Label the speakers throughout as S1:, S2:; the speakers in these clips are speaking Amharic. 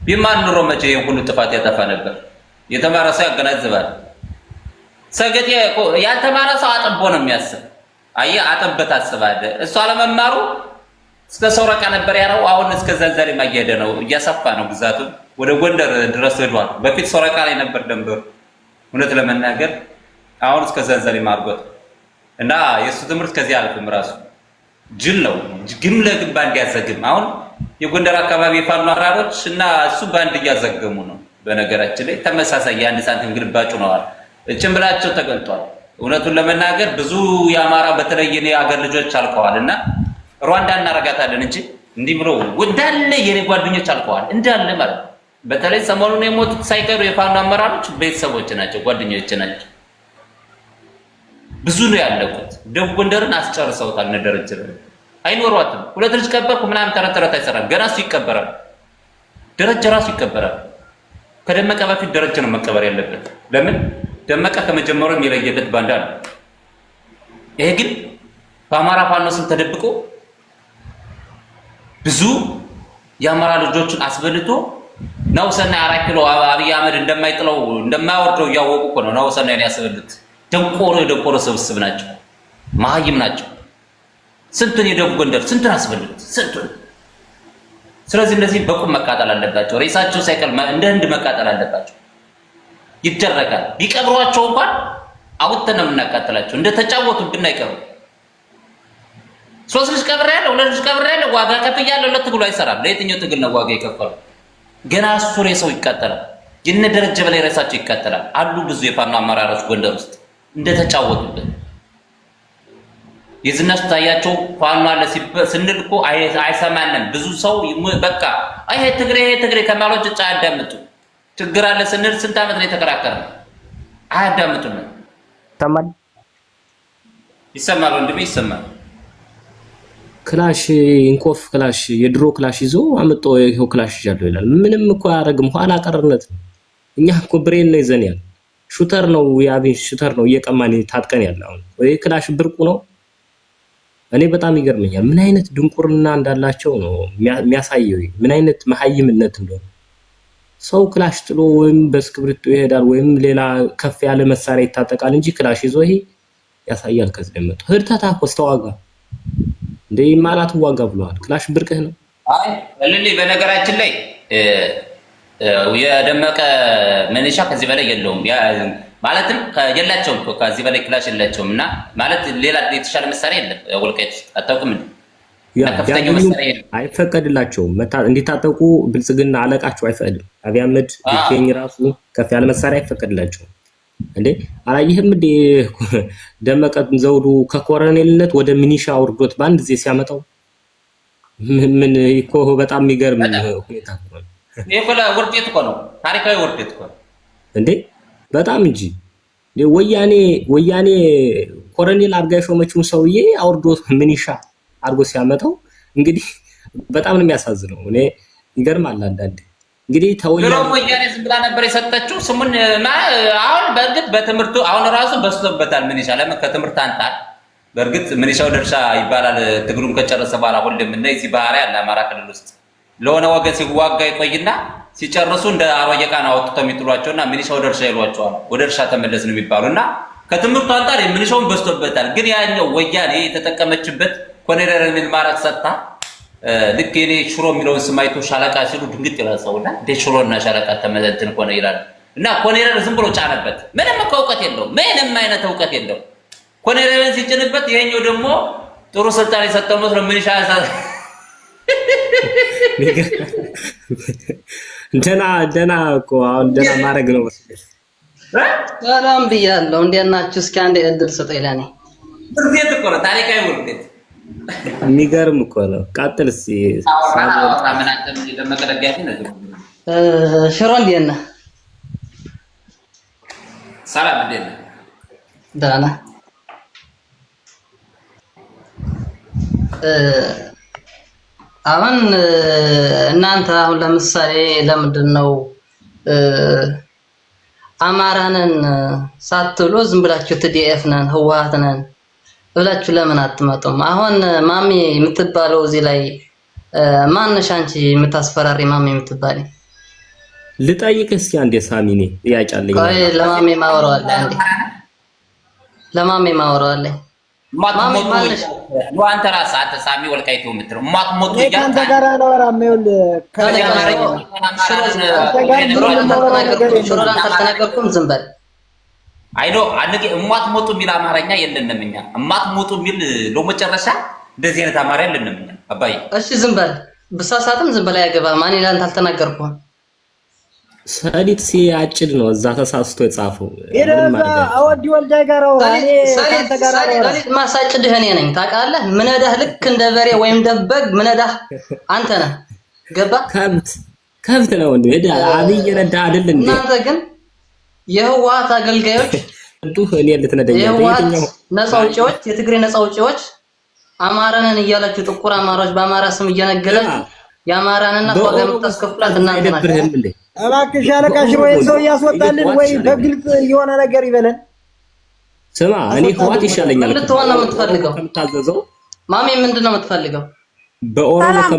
S1: ቢማር ኑሮ መቼ የሁሉ ጥፋት ያጠፋ ነበር? የተማረ ሰው ያገናዝባል። ሰገጤ ያልተማረ ሰው አጥቦ ነው የሚያስብ። አየህ አጥበት አስባለ። እሱ አለመማሩ እስከ ሰውረቃ ነበር ያለው። አሁን እስከ ዘንዘሬ ማየደ ነው፣ እያሰፋ ነው ግዛቱ ወደ ጎንደር ድረስ ሄዷል። በፊት ሰውረቃ ላይ ነበር ደንበር እውነት ለመናገር አሁን እስከ ዘንዘሬ ማርጎት እና የሱ ትምህርት ከዚህ አልኩም ራሱ ጅል ነው። ግም ለግም ባንድ ያዘግም። አሁን የጎንደር አካባቢ የፋኖ አራሮች እና እሱ ባንድ እያዘገሙ ነው። በነገራችን ላይ ተመሳሳይ የአንድ ሳንቲም ግልባጩ ነዋል። ጭምብላቸው ተገልጧል። እውነቱን ለመናገር ብዙ የአማራ በተለይ የኔ አገር ልጆች አልቀዋል እና ሩዋንዳ እናረጋታለን እንጂ እንዲህ ብሎ እንዳለ የኔ ጓደኞች አልቀዋል እንዳለ ማለት ነው። በተለይ ሰሞኑን የሞቱት ሳይቀሩ የፋኖ አመራሮች ቤተሰቦች ናቸው፣ ጓደኞች ናቸው። ብዙ ነው ያለቁት። ደቡብ ጎንደርን አስጨርሰውታል። ነደረጀ አይኖሯትም። ሁለት ልጅ ቀበርኩ ምናምን ተረተረት አይሰራም። ገና እሱ ይቀበራል። ደረጀ ራሱ ይቀበራል። ከደመቀ በፊት ደረጀ ነው መቀበር ያለበት። ለምን ደመቀ ከመጀመሩ የሚለየበት ባንዳ ነው። ይሄ ግን በአማራ ፋኖ ስም ተደብቆ ብዙ የአማራ ልጆችን አስበልቶ ናውሰናይ 4 ኪሎ አብይ አህመድ እንደማይጥለው እንደማያወርደው እያወቁ እኮ ነው ናውሰናይን ያስበልት። ደንቆሮ ስብስብ ናቸው፣ መሀይም ናቸው። ስንቱን የደቡብ ጎንደር ስንቱን አስበልት ስንቱን። ስለዚህ እነዚህ በቁም መቃጠል አለባቸው። ሬሳቸው ሳይቀር እንደ ህንድ መቃጠል አለባቸው። ይደረጋል። ቢቀብሯቸው እንኳን አውጥተን ነው የምናቃጥላቸው። እንደተጫወቱብን አይቀሩ። 3 ልጅ ቀብሬያለሁ፣ 2 ልጅ ቀብሬያለሁ፣ ዋጋ ከፍያለሁ። ለትግሉ አይሰራም። ለየትኛው ትግል ነው ዋጋ የከፈሉ? ገና እሱ ሬሳው ይቃጠላል። የነ ደረጀ በላይ ሬሳቸው ይቃጠላል። አሉ ብዙ የፋኖ አመራሮች ጎንደር ውስጥ እንደተጫወቱብን። የዝናሽ ታያቸው ፋኖ አለ ስንል እኮ አይሰማንም። ብዙ ሰው በቃ ይሄ ትግሬ ከማሎች ጫ ያዳምጡ ችግር አለ ስንል ስንት ዓመት ነው የተከራከረው? አያዳምጡንም። ይሰማል ወንድሜ ይሰማል።
S2: ክላሽ ኢንኮፍ ክላሽ የድሮ ክላሽ ይዞ አመጣ። ይሄው ክላሽ ይያለው ይላል። ምንም እኮ አያረግም። ኋላ ቀርነት ነው። እኛ እኮ ብሬን ነው ይዘን ያለ ሹተር ነው ያቤ ሹተር ነው እየቀማን ታጥቀን ያለ። አሁን ወይ ክላሽ ብርቁ ነው። እኔ በጣም ይገርመኛል ምን አይነት ድንቁርና እንዳላቸው ነው የሚያሳየው። ምን አይነት መሀይምነት እንደሆነ ሰው ክላሽ ጥሎ ወይም በስክሪፕቶ ይሄዳል ወይም ሌላ ከፍ ያለ መሳሪያ ይታጠቃል እንጂ ክላሽ ይዞ ይሄ ያሳያል። ከዚህ ደመጡ ህርታታ ኮስተዋጋ እንዴ ማላት ዋጋ ብለዋል። ክላሽ ብርቅህ ነው።
S1: አይ ለሊ በነገራችን ላይ የደመቀ መነሻ ከዚህ በላይ የለውም። ማለትም የላቸውም ከዚህ በላይ ክላሽ የላቸውም እና ማለት ሌላ የተሻለ መሳሪያ የለም። ወልቃይት አታውቅም እንዴ? ከፍተኛው መሳሪያ
S2: አይፈቀድላቸውም እንዲታጠቁ ብልጽግና አለቃቸው አይፈቅድም። አብይ አህመድ ይገኝ ራሱ ከፍ ያለ መሳሪያ አይፈቀድላቸውም። እንዴ አላየህም እንዴ ደመቀ ዘውዱ ከኮሎኔልነት ወደ ሚኒሻ አውርዶት በአንድ ጊዜ ሲያመጣው ምን እኮ በጣም የሚገርም ሁኔታ ነው።
S1: ይሄ ውርደት እኮ ነው፣ ታሪካዊ ውርደት እኮ
S2: እንዴ በጣም እንጂ ወያኔ ኮሎኔል አድርጋ የሾመችውን ሰውዬ አውርዶ ሚኒሻ አድርጎ ሲያመጣው እንግዲህ በጣም ነው የሚያሳዝነው። እኔ ይገርማል አንዳንዴ እንግዲህ
S1: ወያኔ ዝም ብላ ነበር የሰጠችው ስሙን። አሁን በእርግጥ በትምህርቱ አሁን ራሱ በስቶበታል ሚኒሻ። ለምን ከትምህርት አንጣር በእርግጥ ሚኒሻው ድርሻ ይባላል። ትግሉን ከጨረሰ በኋላ ሁሉም እና እዚህ ባህሪ ያለ አማራ ክልል ውስጥ ለሆነ ወገን ሲዋጋ ይቆይና ሲጨርሱ እንደ አሮጌ ዕቃ ነው አውጥተው የሚጥሏቸውና ሚኒሻው ድርሻ ይሏቸዋል። ወደ ድርሻ ተመለስ ነው የሚባሉና ከትምህርቱ አንጣር ሚኒሻውን በስቶበታል። ግን ያኛው ወያኔ የተጠቀመችበት ኮሎኔል የሚል ማዕረግ ሰጥታ ልክ የኔ ሽሮ የሚለውን ስም አይቶ ሻለቃ ሲሉ ድንግጥ ይላል ሰውና እንደ ሽሮና ሻለቃ ተመዘንትን ኮነ ይላል እና ኮሎኔል ዝም ብሎ ጫነበት። ምንም እውቀት የለውም፣ ምንም አይነት እውቀት የለውም። ኮሎኔልን ሲጭንበት ይሄኛው ደግሞ ጥሩ ስልጣን የሰጠው መስሎ ሚኒሻ
S2: ደና እኮ አሁን ደና ማድረግ ነው መስሎኝ።
S3: ሰላም ብያለሁ። እንዴት ናችሁ? እስኪ አንዴ እድል ስጠኝ ለኔ።
S1: ውርደት እኮ ነው፣ ታሪካዊ ውርደት።
S2: የሚገርም እኮ ነው። ቀጥል እስኪ።
S3: ሽሮ እንዴት ነህ?
S1: ሰላም እንዴት ነህ?
S3: ደህና ነህ? አሁን እናንተ አሁን ለምሳሌ ለምንድን ነው አማራንን ሳትሉ ዝም ብላችሁ TDF ነን ህወሓት ነን ብላችሁ ለምን አትመጡም? አሁን ማሚ የምትባለው እዚህ ላይ ማነሽ አንቺ የምታስፈራሪ ማሚ የምትባል
S2: ልጠይቅ እስኪ አንዴ ሳሚኔ ጥያቄ አለኝ።
S3: ቆይ ለማሜ ማወራዋለሁ አንዴ ለማሜ ማወራዋለሁ። ማሜ ማለሽ
S1: አንተ ራስህ አንተ ሳሚ ወልቃይቱ የምትለው ማትሞቱ
S4: ከአንተ ጋር አላወራም። ይኸውልህ
S3: ሹራን ካልተናገርኩም ዝም በል።
S1: አይዶ አንገ እማትሞቱ የሚል አማርኛ የለንም እኛ። እማትሞቱ የሚል ለመጨረሻ እንደዚህ አይነት አማርኛ የለንም እኛ አባዬ።
S3: እሺ ዝም በል ብሳሳትም ዝም በል ያገባ ማን ይላል አልተናገርኩም።
S2: ሰሊጥ ሲያጭድ ነው እዛ ተሳስቶ የጻፈው።
S4: ይረዛ አወዲ ወልዳይ ጋር አውራ እኔ ካንተ ጋር አውራ።
S3: ሰሊጥ ማሳጭድህ እኔ ነኝ ታውቃለህ። ምነዳህ ልክ እንደ በሬ ወይም ደበግ ምነዳህ አንተ ነህ። ገባ ከብት ነው እንዴ? አብይ ረዳ አይደል እንዴ? እናንተ ግን የህወሓት አገልጋዮች
S2: እኔ ልትነደኝ
S3: የህወሓት ነፃ አውጪዎች የትግሬ ነፃ አውጪዎች አማራንን እያላችሁ ጥቁር አማራዎች በአማራ ስም እየነገላችሁ የአማራንና ዋጋ የምታስከፍላት እናንተ ናችሁ።
S4: እባክሽ አለቃሽ ወይ ሰው ያስወጣልን ወይ በግልጽ የሆነ ነገር ይበለን።
S2: ስማ እኔ ህወሓት ይሻለኛል።
S3: ልትሆን ነው የምትፈልገው?
S2: ከምታዘዘው
S3: ማሜ ምንድን ነው የምትፈልገው?
S2: በኦሮሞ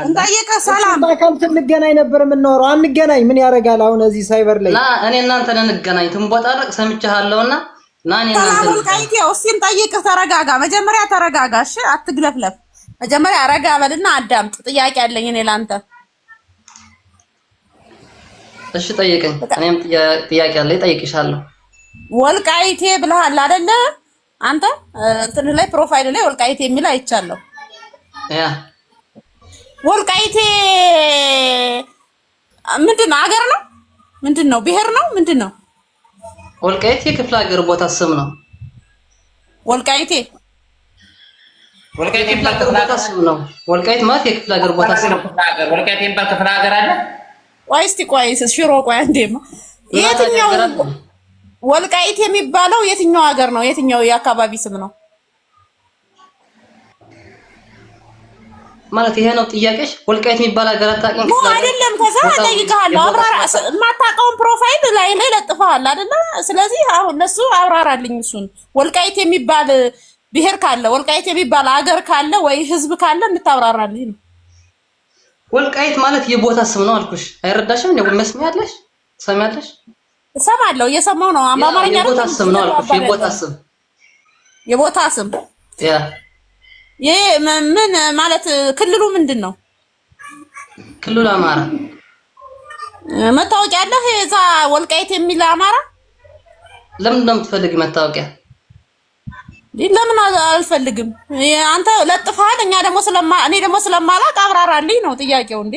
S5: እንጠይቅህ ሰላም
S4: በአካል ስንገናኝ ነበር የምናወራው። አንገናኝ ምን ያደርጋል አሁን እዚህ ሳይበር ላይ
S3: ና እኔ እናንተን እንገናኝ። ትንቦጣረቅ ሰምቻለሁና ና እኔ እናንተን
S5: ወልቃይቴ እስኪ እንጠይቅህ። ተረጋጋ፣ መጀመሪያ ተረጋጋ። እሺ አትግለፍለፍ። መጀመሪያ ረጋ በልና አዳምጥ። ጥያቄ አለኝ እኔ ላንተ።
S3: እሺ ጠይቀኝ። እኔም ጥያቄ አለኝ ጠይቅሻለሁ።
S5: ወልቃይቴ ብለሃል አይደለ? አንተ እንትን ላይ ፕሮፋይል ላይ ወልቃይቴ የሚል አይቻለሁ።
S3: ያ
S5: ወልቃይቴ ምንድነው? አገር ነው? ምንድነው? ብሔር ነው? ምንድነው?
S3: ወልቃይቴ የክፍለ ሀገር ቦታ ስም ነው።
S5: ወልቃይቴ
S3: የክፍለ ሀገር ቦታ ስም ነው። ወልቃይት ማለት የክፍለ ሀገር ቦታ ስም ነው።
S1: ወልቃይቴ የሚባል ክፍለ ሀገር አለ?
S5: ቆይ እስቲ ቆይ ሽሮ ቆይ አንዴማ የትኛው ወልቃይት የሚባለው የትኛው ሀገር ነው? የትኛው የአካባቢ ስም ነው
S3: ማለት? ይሄ ነው ጥያቄሽ? ወልቃይት የሚባል ሀገር አታውቂም?
S5: ነው አይደለም? ከዛ ጠይቀሃለሁ። አብራራ። የማታውቀውን ፕሮፋይል ላይ ለጥፈሃል አይደለ? ስለዚህ አሁን ለሱ አብራራልኝ። እሱን ወልቃይት የሚባል ብሔር ካለ ወልቃይት የሚባል ሀገር ካለ ወይ ህዝብ ካለ እንድታብራራልኝ ነው።
S3: ወልቃይት ማለት የቦታ ስም ነው አልኩሽ። አይረዳሽም? እንዴ መስሚያለሽ? ሰሚያለሽ?
S5: እሰማለሁ፣ እየሰማሁ ነው። በአማርኛ
S3: የቦታ ስም ነው አልኩሽ። የቦታ ስም ያ
S5: ምን ማለት? ክልሉ ምንድን ነው?
S3: ክልሉ አማራ።
S5: መታወቂያ አለህ እዛ ወልቃይት የሚል አማራ?
S3: ለምን ነው የምትፈልጊ መታወቂያ?
S5: ለምን አልፈልግም? አንተ ለጥፈሃል። እኔ ደግሞ ስለማላውቅ አብራራልኝ ነው ጥያቄው። እንዴ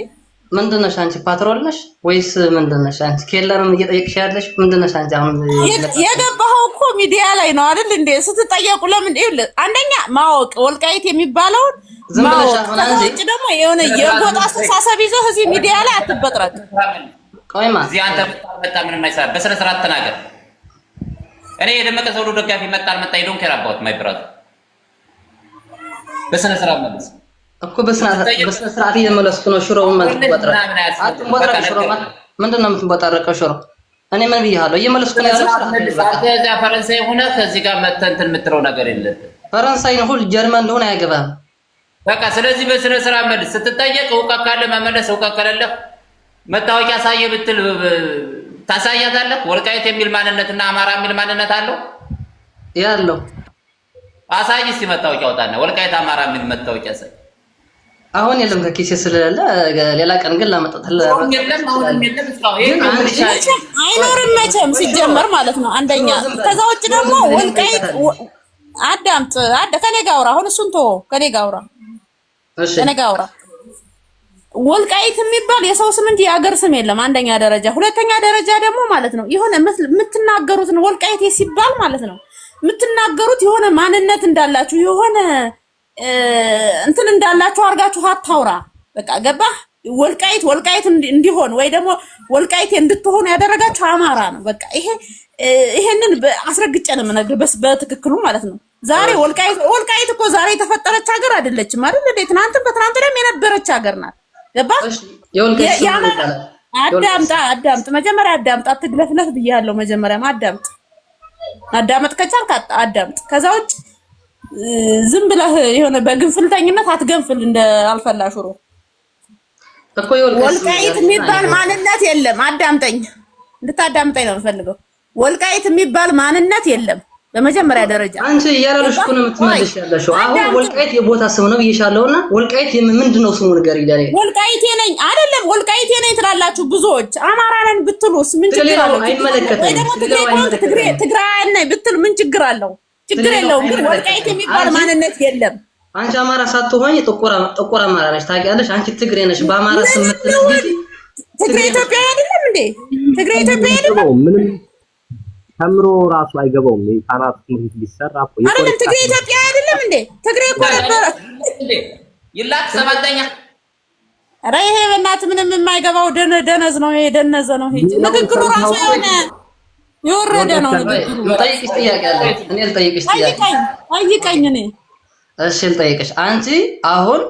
S3: ምንድን ነሽ አንቺ? ፓትሮል ነሽ ወይስ ምንድን ነሽ አንቺ? ኬለርም እየጠየቅሽ ያለሽ ምንድን ነሽ አንቺ? አሁን
S5: የገባኸው እኮ ሚዲያ ላይ ነው አይደል እንዴ? ስትጠየቁ ለምን ይኸውልህ፣ አንደኛ ማወቅ ወልቃይት የሚባለውን ማወቅ፣ ከውጭ ደግሞ የሆነ የጎጥ አስተሳሰብ ይዞ እዚህ ሚዲያ ላይ አትበጥረቅ።
S3: ቆይማ
S1: እዚህ አንተ መጣ ምንም አይሰራ። በስነ ስርዓት ተናገር። እኔ የደመቀ ሰው ደጋፊ መጣ ዶንት ኬር አባውት ማይ ብራዘር። በስነ ስርዓት መልስ
S3: እኮ በስነ ስርዓት እየመለስኩ ነው። ሽሮውን ማለት ተቆጥረህ አትቆጥረህ። ሽሮ ማለት ምንድን ነው የምትቆጣረቀው? ሽሮ እኔ ምን ብያለሁ? እየመለስኩ ነው ያለው።
S1: እዛ ፈረንሳይ ሆነ ከዚህ ጋር መተህ እንትን የምትለው ነገር የለም።
S3: ፈረንሳይ ነው ሁሉ ጀርመን እንደሆነ አያገባም።
S1: በቃ ስለዚህ በስነ ስርዓት መልስ። ስትጠየቅ እውቀት ካለ መመለስ፣ እውቀት ከሌለህ መታወቂያ ሳየ ብትል ታሳያታለህ። ወልቃይት የሚል ማንነትና አማራ የሚል ማንነት አለው
S3: ያለው
S1: አሳይ እስቲ መታወቂያ አውጣና ወልቃይት አማራ የሚል መታወቂያ ሳይ።
S3: አሁን የለም ከኪሴ ስለሌለ ሌላ ቀን ግን ላመጣልህ።
S5: አይኖርም መቼም ሲጀመር ማለት ነው። አንደኛ ከዛ ውጭ ደግሞ ወልቃይት አዳምጥ፣ ከኔ ጋር አውራ። አሁን እሱን ተወው፣ ከኔ ጋር አውራ።
S3: እሺ
S5: ከኔ ጋር አውራ። ወልቃይት የሚባል የሰው ስም እንጂ የሀገር ስም የለም። አንደኛ ደረጃ። ሁለተኛ ደረጃ ደግሞ ማለት ነው የሆነ የምትናገሩትን ወልቃይት ሲባል ማለት ነው የምትናገሩት የሆነ ማንነት እንዳላችሁ የሆነ እንትን እንዳላችሁ አድርጋችሁ አታውራ። በቃ ገባህ? ወልቃይት እንዲሆን ወይ ደግሞ ወልቃይት እንድትሆኑ ያደረጋችሁ አማራ ነው። በቃ ይሄንን አስረግጬ ነው የምነግርህ በትክክሉ ማለት ነው። ዛሬ ወልቃይት እኮ ዛሬ የተፈጠረች ሀገር አይደለችም አይደል እንዴ? በትናንት ደም የነበረች ሀገር ናት። ገባህ? አዳምጥ፣ መጀመሪያ አዳምጥ። አትግለፍለፍ ብያለሁ። መጀመሪያ አዳምጥ ከቻልክ አዳምጥ። ከዛ ውጭ ዝም ብለህ የሆነ በግንፍልተኝነት አትገንፍል እንደ አልፈላ ሽሮ።
S3: እኮ
S5: ወልቃይት የሚባል ማንነት የለም። አዳምጠኝ፣ እንድታዳምጠኝ ነው የምፈልገው። ወልቃይት የሚባል ማንነት የለም። በመጀመሪያ ደረጃ
S3: አንቺ እያላለሽ እኮ ነው የምትመልሽ ያለሽው። አሁን ወልቃይት የቦታ ስም ነው ብዬሻለሁና ወልቃይት ምንድነው ስሙ ንገሪ ይላል።
S5: ወልቃይቴ ነኝ አይደለም ወልቃይቴ ነኝ ትላላችሁ ብዙዎች። አማራ ነን ብትሉስ ምን ችግር አለው? ትግራይ ነኝ ብትል ምን ችግር አለው? ችግር የለውም። ግን ወልቃይት የሚባል ማንነት የለም።
S3: አንቺ አማራ ሳትሆኚ ጥቁር አማራ ነሽ ታውቂያለሽ። አንቺ ትግሬ ነሽ በአማራ ስም ምትነግጂ።
S5: ትግሬ ኢትዮጵያ አይደለም እንዴ? ትግሬ ኢትዮጵያ አይደለም
S2: ምንም ተምሮ ራሱ አይገባውም። የህፃናት ትምህርት ሊሰራ እኮ
S5: አይደለም። ትግሬ ኢትዮጵያ አይደለም እንዴ? ትግሬ እኮ ነበር
S1: ይላክ ሰባተኛ።
S5: ኧረ ይሄ በእናትህ ምንም የማይገባው ደነዝ ነው። ይሄ ደነዘ ነው። ይሄ ንግግሩ ራሱ የሆነ የወረደ ነው ንግግሩ።
S3: ጠይቅሽ ጥያቄ አለ። እኔ ልጠይቅሽ ጥያቄ
S5: ጠይቀኝ። እኔ
S3: እሺ ልጠይቅሽ። አንቺ አሁን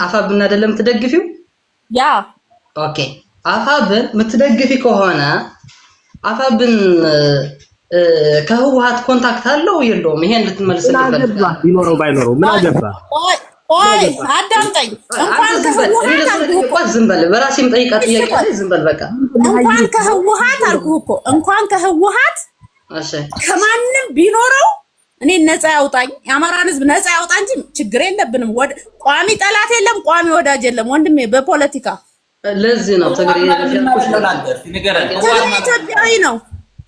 S3: አፋብን አይደለም የምትደግፊው?
S5: ያ
S3: ኦኬ። አፋብን የምትደግፊ ከሆነ አፋብን ከህወሓት ኮንታክት አለው የለውም? ይሄን እንድትመልስልኝ ፈልጋለሁ።
S2: ቢኖረው ባይኖረው ምን አገባ?
S5: ቆይ አዳምጠኝ። እንኳን ከህወሓት
S3: ዝም በል። በራሴም ጠይቃት ጥያቄ ዝም በል በቃ።
S5: እንኳን ከህወሓት አልኩህ እኮ እንኳን ከህወሓት
S3: እሺ፣
S5: ከማንም ቢኖረው እኔ ነፃ ያውጣኝ፣ የአማራን ህዝብ ነፃ ያውጣ እንጂ ችግር የለብንም። ቋሚ ጠላት የለም፣ ቋሚ ወዳጅ የለም ወንድሜ በፖለቲካ።
S3: ለዚህ ነው ትግሬ
S5: ኢትዮጵያዊ ነው።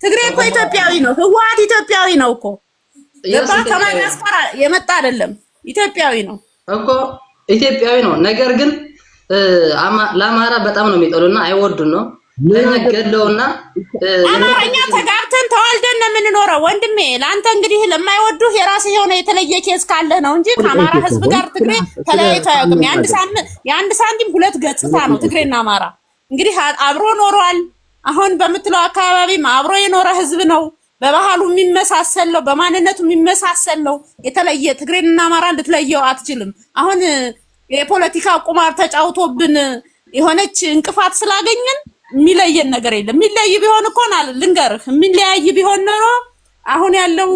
S5: ትግሬ እኮ ኢትዮጵያዊ ነው። ህወሓት ኢትዮጵያዊ ነው እኮ ከማን ያስፈራ የመጣ አይደለም። ኢትዮጵያዊ ነው
S3: እኮ ኢትዮጵያዊ ነው። ነገር ግን ለአማራ በጣም ነው የሚጠሉና አይወዱን ነው ለነገለውና
S5: አማርኛ ተጋብተን ተዋልደን ነው የምንኖረው ወንድሜ። ለአንተ እንግዲህ ለማይወዱህ የራስህ የሆነ የተለየ ኬስ ካለ ነው እንጂ ከአማራ ህዝብ ጋር ትግሬ ተለያይቶ አያውቅም። የአንድ ሳንቲም ሁለት ገጽታ ነው ትግሬና አማራ። እንግዲህ አብሮ ኖሯል። አሁን በምትለው አካባቢም አብሮ የኖረ ህዝብ ነው። በባህሉ የሚመሳሰል ነው፣ በማንነቱ የሚመሳሰል ነው። የተለየ ትግሬና አማራ ልትለየው አትችልም። አሁን የፖለቲካ ቁማር ተጫውቶብን የሆነች እንቅፋት ስላገኘን የሚለየን ነገር የለም። የሚለይ ቢሆን እኮ ልንገርህ፣ የሚለያይ ቢሆን ኖሮ አሁን ያለው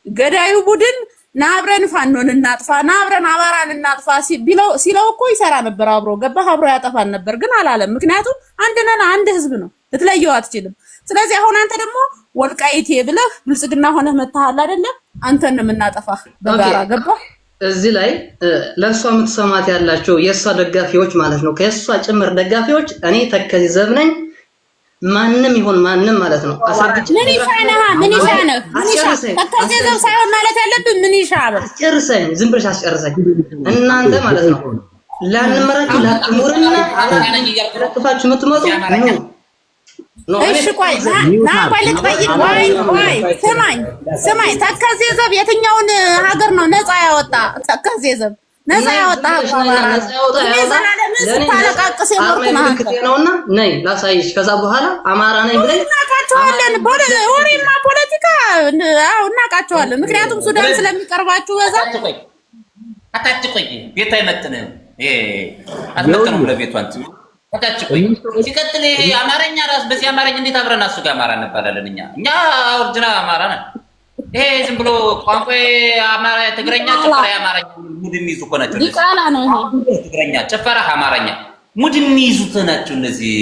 S5: ገዳዩ ቡድን ናብረን ፋኖን እናጥፋ፣ ናብረን አማራን እናጥፋ ሲለው እኮ ይሰራ ነበር። አብሮ ገባህ? አብሮ ያጠፋን ነበር። ግን አላለም። ምክንያቱም አንድ ነን፣ አንድ ህዝብ ነው። ልትለየው አትችልም። ስለዚህ አሁን አንተ ደግሞ ወልቃይቴ ብለህ ብልጽግና ሆነህ መታሃል አይደለም? አንተን ነው የምናጠፋህ በጋራ ገባህ?
S3: እዚህ ላይ ለሷ የምትሰማት ያላቸው የሷ ደጋፊዎች ማለት ነው፣ ከሷ ጭምር ደጋፊዎች እኔ ተከዚ ዘብ ነኝ ማንም ይሁን ማንም ማለት ነው። አሳግጭ
S5: ምን ይሻነህ? ምን ይሻነህ? ምን ይሻነህ? ተከዚ ዘብ ሳይሆን ማለት ያለብን ምን ይሻነህ?
S3: አስጨርሰኝ፣ ዝም ብለሽ አስጨርሰኝ። እናንተ ማለት ነው ላንመራችሁ ላትሙርና አላነኝ እያልተፋችሁ የምትመጡ ነው።
S5: እሺ ቆይ ና ቆይ ልጠይቅ። ቆይ ስማኝ ተከዜ ዘብ የትኛውን ሀገር ነው ነፃ ያወጣ? ተከዜ ዘብ ነፃ ያወጣ ስታለቃቅስ የሞርት
S3: ነውና ነይ ላሳይሽ። ከዛ በኋላ አማራ ነኝ ብለኝ
S5: እናቃቸዋለን። ወሬማ ፖለቲካ እናቃቸዋለን። ምክንያቱም ሱዳን ስለሚቀርባችሁ በዛ
S1: አታጭቆይ። ቤት አይመጥንም። አትመጥንም ለቤቱ አንተ አታጭቆይ። ሲቀጥል ይሄ አማርኛ ራስ በዚህ አማርኛ እንዴት አብረን እሱ ጋር አማራ እንባላለን? እኛ ኦሪጂናል አማራ ነን። ይሄ ዝም ብሎ ቋንቋ አማራ ትግረኛ ጭፈራ አማርኛ ሙድ የሚይዙ እኮ ናቸው።
S5: ዲቃላ ነው ይሄ
S1: ትግረኛ ጭፈራ አማርኛ ሙድ የሚይዙት ናቸው እነዚህ።